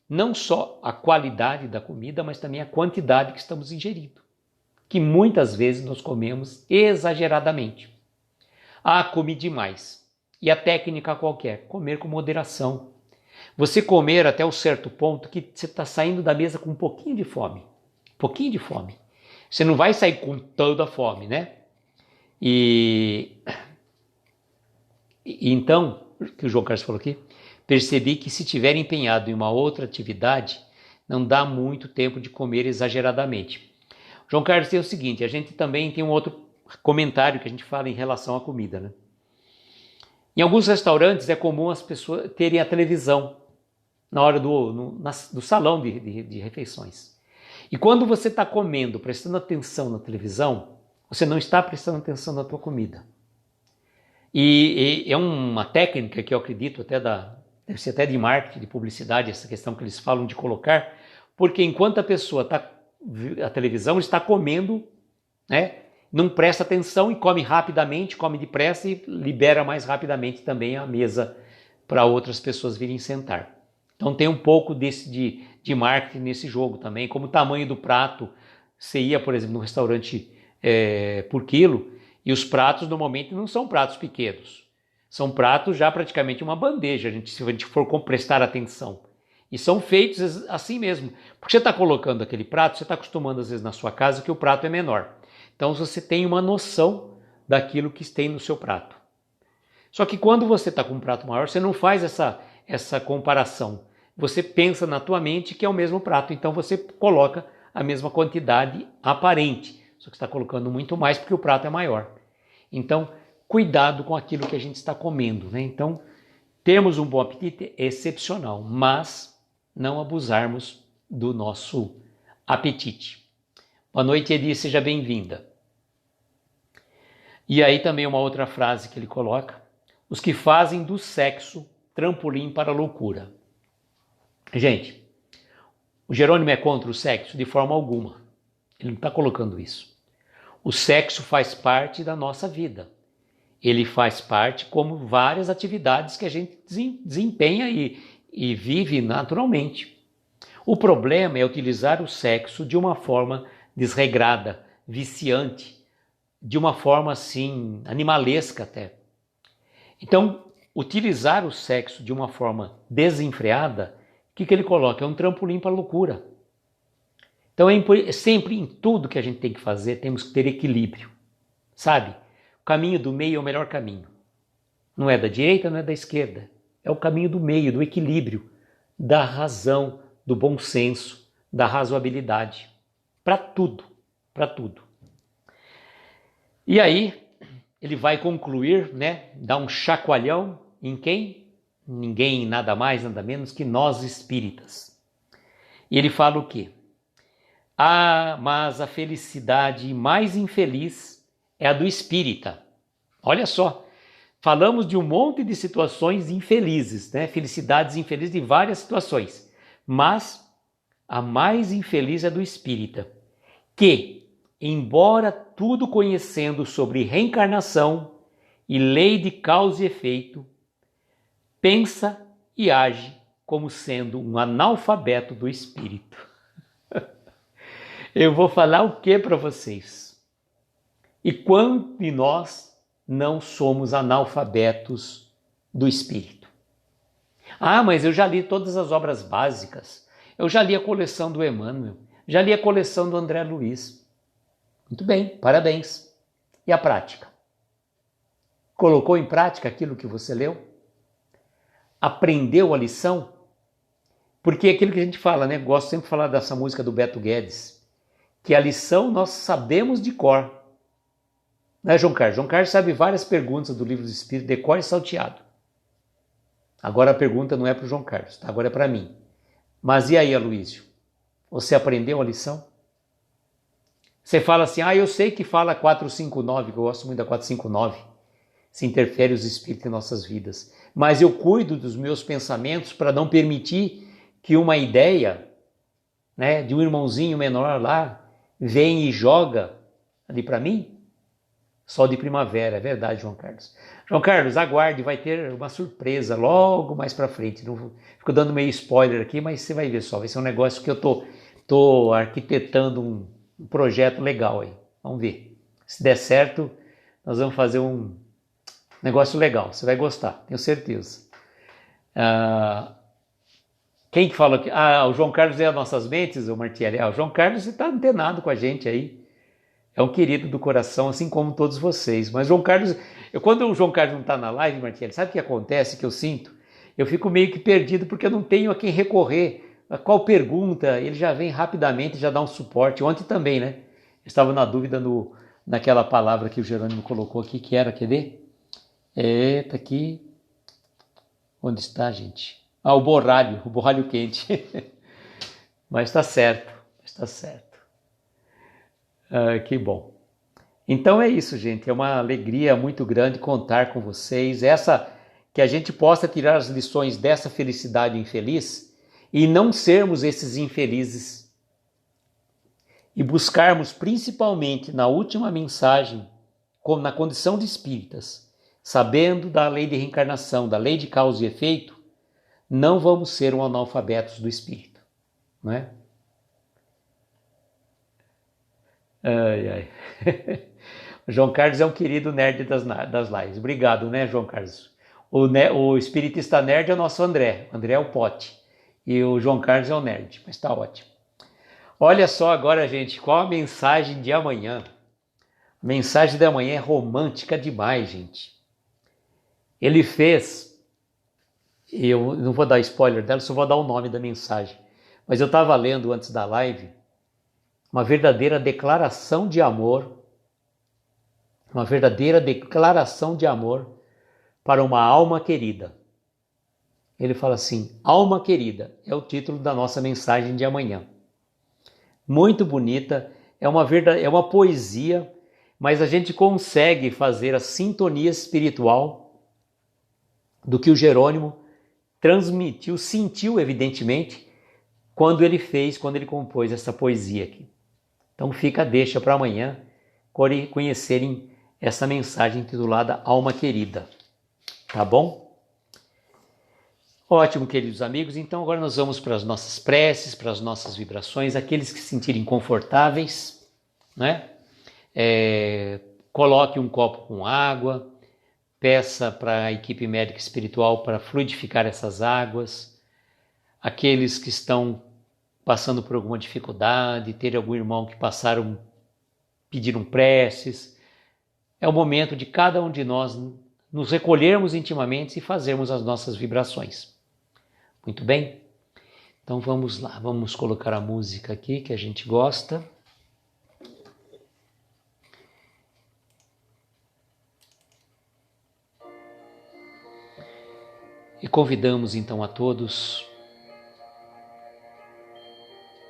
não só a qualidade da comida, mas também a quantidade que estamos ingerindo, que muitas vezes nós comemos exageradamente. Comi demais. E a técnica qualquer? Comer com moderação. Você comer até um certo ponto que você está saindo da mesa com um pouquinho de fome. Pouquinho de fome. Você não vai sair com toda a fome, né? E então, o que o João Carlos falou aqui, percebi que se tiver empenhado em uma outra atividade, não dá muito tempo de comer exageradamente. João Carlos, tem o seguinte, a gente também tem um outro comentário que a gente fala em relação à comida, né? Em alguns restaurantes é comum as pessoas terem a televisão na hora do salão de refeições. E quando você está comendo, prestando atenção na televisão, você não está prestando atenção na tua comida. E é uma técnica que eu acredito deve ser até de marketing, de publicidade, essa questão que eles falam de colocar, porque enquanto a televisão está comendo, né, não presta atenção e come rapidamente, come depressa e libera mais rapidamente também a mesa para outras pessoas virem sentar. Então tem um pouco de marketing nesse jogo também, como o tamanho do prato. Você ia, por exemplo, no restaurante por quilo, e os pratos normalmente não são pratos pequenos. São pratos já praticamente uma bandeja, se a gente for prestar atenção. E são feitos assim mesmo. Porque você está colocando aquele prato, você está acostumando às vezes na sua casa que o prato é menor. Então você tem uma noção daquilo que tem no seu prato. Só que quando você está com um prato maior, você não faz essa comparação. Você pensa na tua mente que é o mesmo prato, então você coloca a mesma quantidade aparente. Só que está colocando muito mais porque o prato é maior. Então, cuidado com aquilo que a gente está comendo, né? Então, termos um bom apetite é excepcional, mas não abusarmos do nosso apetite. Boa noite, Edi, seja bem-vinda. E aí também uma outra frase que ele coloca: os que fazem do sexo trampolim para a loucura. Gente, o Jerônimo é contra o sexo? De forma alguma. Ele não está colocando isso. O sexo faz parte da nossa vida. Ele faz parte como várias atividades que a gente desempenha e vive naturalmente. O problema é utilizar o sexo de uma forma desregrada, viciante, de uma forma assim, animalesca até. Então, utilizar o sexo de uma forma desenfreada, o que ele coloca? É um trampolim para a loucura. Então sempre em tudo que a gente tem que fazer, temos que ter equilíbrio, sabe? O caminho do meio é o melhor caminho. Não é da direita, não é da esquerda. É o caminho do meio, do equilíbrio, da razão, do bom senso, da razoabilidade. Para tudo, para tudo. E aí, ele vai concluir, né? Dar um chacoalhão em quem? Ninguém, nada mais, nada menos que nós espíritas. E ele fala o quê? Ah, mas a felicidade mais infeliz é a do espírita. Olha só, falamos de um monte de situações infelizes, né? Felicidades infelizes de várias situações, mas a mais infeliz é do espírita, que, embora tudo conhecendo sobre reencarnação e lei de causa e efeito, pensa e age como sendo um analfabeto do espírito. Eu vou falar o que para vocês? E quanto de nós não somos analfabetos do espírito? Ah, mas eu já li todas as obras básicas. Eu já li a coleção do Emmanuel. Já li a coleção do André Luiz. Muito bem, parabéns. E a prática? Colocou em prática aquilo que você leu? Aprendeu a lição? Porque é aquilo que a gente fala, né? Gosto sempre de falar dessa música do Beto Guedes, que a lição nós sabemos de cor. Não é, João Carlos? João Carlos sabe várias perguntas do Livro dos Espíritos de cor e salteado. Agora a pergunta não é para o João Carlos, tá? Agora é para mim. Mas e aí, Aloísio? Você aprendeu a lição? Você fala assim, eu sei que fala 459, que eu gosto muito da 459, se interfere os espíritos em nossas vidas. Mas eu cuido dos meus pensamentos para não permitir que uma ideia, né, de um irmãozinho menor lá vem e joga ali para mim? Sol de primavera, é verdade, João Carlos. João Carlos, aguarde, vai ter uma surpresa logo mais para frente. Não fico dando meio spoiler aqui, mas você vai ver só. Vai ser um negócio que eu tô arquitetando um projeto legal aí. Vamos ver. Se der certo, nós vamos fazer um negócio legal. Você vai gostar, tenho certeza. Quem que fala aqui? O João Carlos é as nossas mentes, o Martielli. O João Carlos está antenado com a gente aí. É um querido do coração, assim como todos vocês. Mas João Carlos, quando o João Carlos não está na live, Martielli, sabe o que acontece, que eu sinto? Eu fico meio que perdido porque eu não tenho a quem recorrer. A qual pergunta, ele já vem rapidamente, já dá um suporte. Ontem também, né? Eu estava na dúvida naquela palavra que o Jerônimo colocou aqui, que era, quer ver? Tá aqui. Onde está, gente? O borralho quente. Mas está certo, está certo. Que bom. Então é isso, gente. É uma alegria muito grande contar com vocês. Que a gente possa tirar as lições dessa felicidade infeliz e não sermos esses infelizes. E buscarmos principalmente na última mensagem, como na condição de espíritas, sabendo da lei de reencarnação, da lei de causa e efeito, não vamos ser um analfabetos do espírito, não é? O João Carlos é um querido nerd das lives. Obrigado, né, João Carlos? O espiritista nerd é o nosso André. O André é o pote. E o João Carlos é o nerd. Mas está ótimo. Olha só agora, gente, qual a mensagem de amanhã? A mensagem de amanhã é romântica demais, gente. Ele fez... Eu não vou dar spoiler dela, só vou dar o nome da mensagem. Mas eu estava lendo antes da live uma verdadeira declaração de amor, para uma alma querida. Ele fala assim, alma querida, é o título da nossa mensagem de amanhã. Muito bonita, é uma poesia, mas a gente consegue fazer a sintonia espiritual do que o Jerônimo transmitiu, sentiu evidentemente, quando ele compôs essa poesia aqui. Então fica a deixa para amanhã conhecerem essa mensagem intitulada Alma Querida. Tá bom? Ótimo, queridos amigos. Então agora nós vamos para as nossas preces, para as nossas vibrações. Aqueles que se sentirem confortáveis, né? Coloque um copo com água, Peça para a equipe médica espiritual para fluidificar essas águas. Aqueles que estão passando por alguma dificuldade, ter algum irmão que pediram preces. É o momento de cada um de nós nos recolhermos intimamente e fazermos as nossas vibrações. Muito bem? Então vamos lá, vamos colocar a música aqui que a gente gosta. E convidamos então a todos,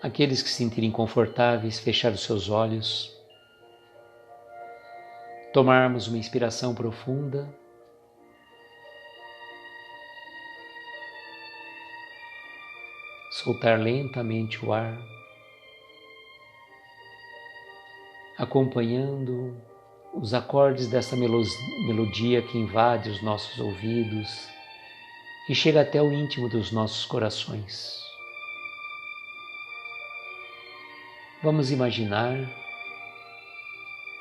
aqueles que se sentirem confortáveis, fechar os seus olhos, tomarmos uma inspiração profunda, soltar lentamente o ar, acompanhando os acordes dessa melodia que invade os nossos ouvidos e chega até o íntimo dos nossos corações. Vamos imaginar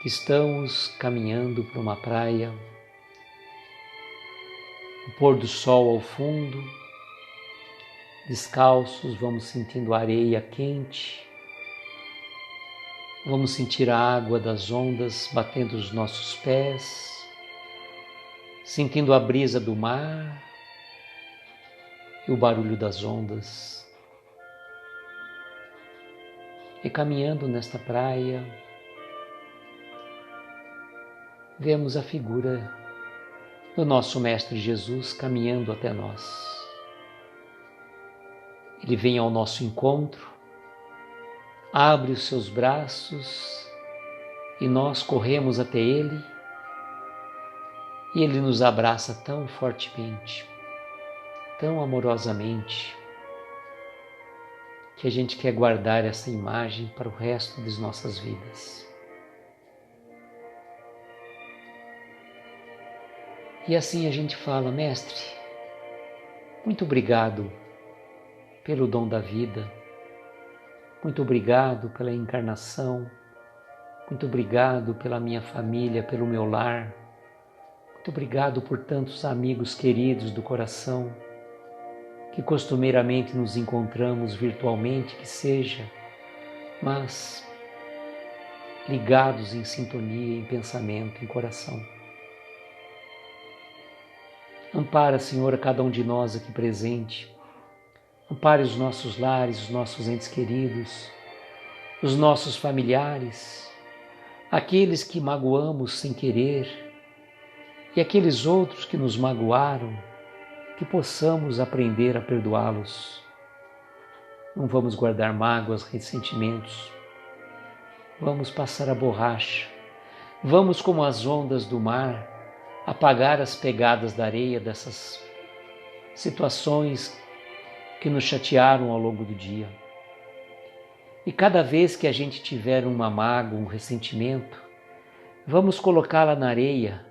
que estamos caminhando por uma praia, o pôr do sol ao fundo, descalços, vamos sentindo a areia quente, vamos sentir a água das ondas batendo os nossos pés, sentindo a brisa do mar e o barulho das ondas. E caminhando nesta praia, vemos a figura do nosso Mestre Jesus caminhando até nós. Ele vem ao nosso encontro, abre os seus braços e nós corremos até Ele e Ele nos abraça tão fortemente, tão amorosamente, que a gente quer guardar essa imagem para o resto das nossas vidas. E assim a gente fala: Mestre, muito obrigado pelo dom da vida, muito obrigado pela encarnação, muito obrigado pela minha família, pelo meu lar, muito obrigado por tantos amigos queridos do coração, que costumeiramente nos encontramos virtualmente, que seja, mas ligados em sintonia, em pensamento, em coração. Ampara, Senhor, a cada um de nós aqui presente. Ampare os nossos lares, os nossos entes queridos, os nossos familiares, aqueles que magoamos sem querer e aqueles outros que nos magoaram, que possamos aprender a perdoá-los. Não vamos guardar mágoas, ressentimentos. Vamos passar a borracha. Vamos, como as ondas do mar, apagar as pegadas da areia dessas situações que nos chatearam ao longo do dia. E cada vez que a gente tiver uma mágoa, um ressentimento, vamos colocá-la na areia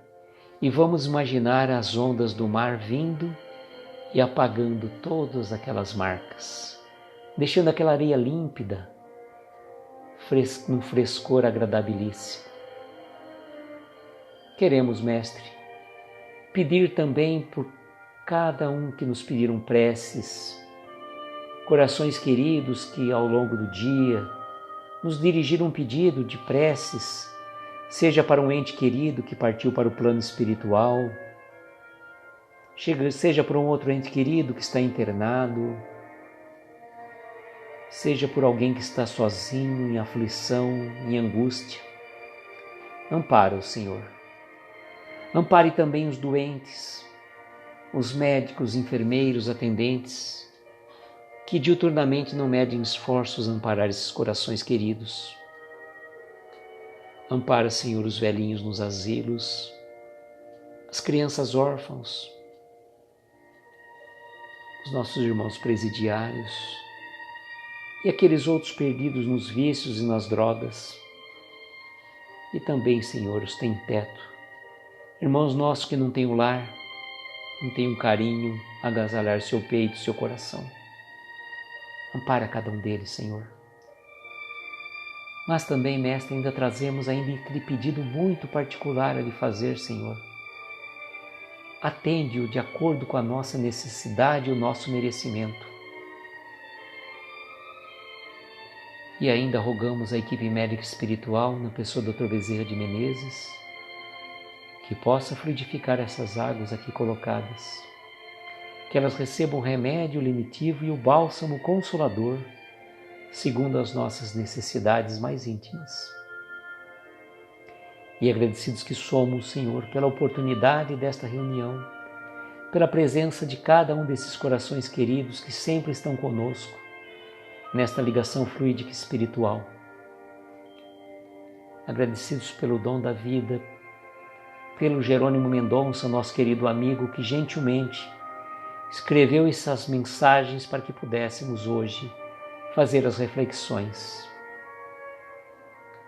e vamos imaginar as ondas do mar vindo e apagando todas aquelas marcas, deixando aquela areia límpida, num frescor agradabilíssimo. Queremos, Mestre, pedir também por cada um que nos pediram preces, corações queridos que ao longo do dia nos dirigiram um pedido de preces, seja para um ente querido que partiu para o plano espiritual, seja por um outro ente querido que está internado, seja por alguém que está sozinho, em aflição, em angústia. Ampara-o, Senhor. Ampare também os doentes, os médicos, enfermeiros, atendentes, que diuturnamente não medem esforços a amparar esses corações queridos. Ampara, Senhor, os velhinhos nos asilos, as crianças órfãos, os nossos irmãos presidiários e aqueles outros perdidos nos vícios e nas drogas. E também, Senhor, os sem-teto, irmãos nossos que não têm um lar, não têm um carinho, agasalhar seu peito, seu coração. Ampara cada um deles, Senhor. Mas também, Mestre, ainda trazemos aquele pedido muito particular a lhe fazer, Senhor. atende-o de acordo com a nossa necessidade e o nosso merecimento. E ainda rogamos à equipe médica espiritual, na pessoa do Dr. Bezerra de Menezes, que possa fluidificar essas águas aqui colocadas, que elas recebam o remédio lenitivo e o bálsamo consolador, segundo as nossas necessidades mais íntimas. E agradecidos que somos, Senhor, pela oportunidade desta reunião, pela presença de cada um desses corações queridos que sempre estão conosco, nesta ligação fluídica espiritual. Agradecidos pelo dom da vida, pelo Jerônimo Mendonça, nosso querido amigo, que gentilmente escreveu essas mensagens para que pudéssemos hoje fazer as reflexões.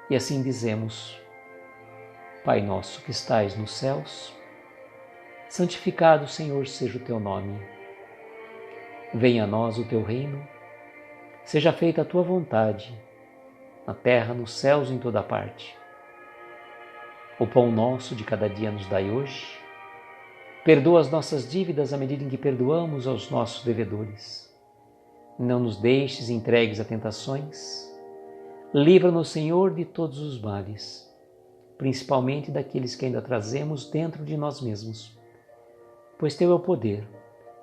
E assim dizemos: Pai nosso que estais nos céus, santificado, Senhor, seja o teu nome. Venha a nós o teu reino, seja feita a tua vontade, na terra, nos céus e em toda parte. O pão nosso de cada dia nos dai hoje. Perdoa as nossas dívidas à medida em que perdoamos aos nossos devedores. Não nos deixes entregues a tentações. Livra-nos, Senhor, de todos os males, principalmente daqueles que ainda trazemos dentro de nós mesmos. Pois teu é o poder,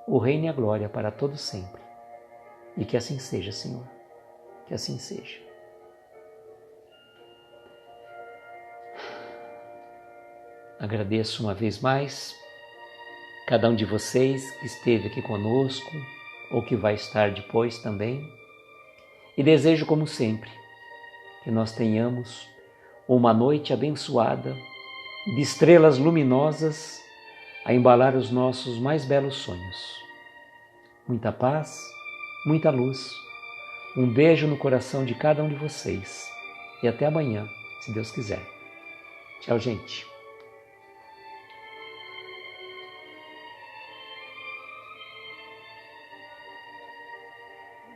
o reino e a glória para todos sempre. E que assim seja, Senhor, que assim seja. Agradeço uma vez mais cada um de vocês que esteve aqui conosco ou que vai estar depois também. E desejo, como sempre, que nós tenhamos uma noite abençoada, de estrelas luminosas a embalar os nossos mais belos sonhos. Muita paz, muita luz. Um beijo no coração de cada um de vocês. E até amanhã, se Deus quiser. Tchau, gente.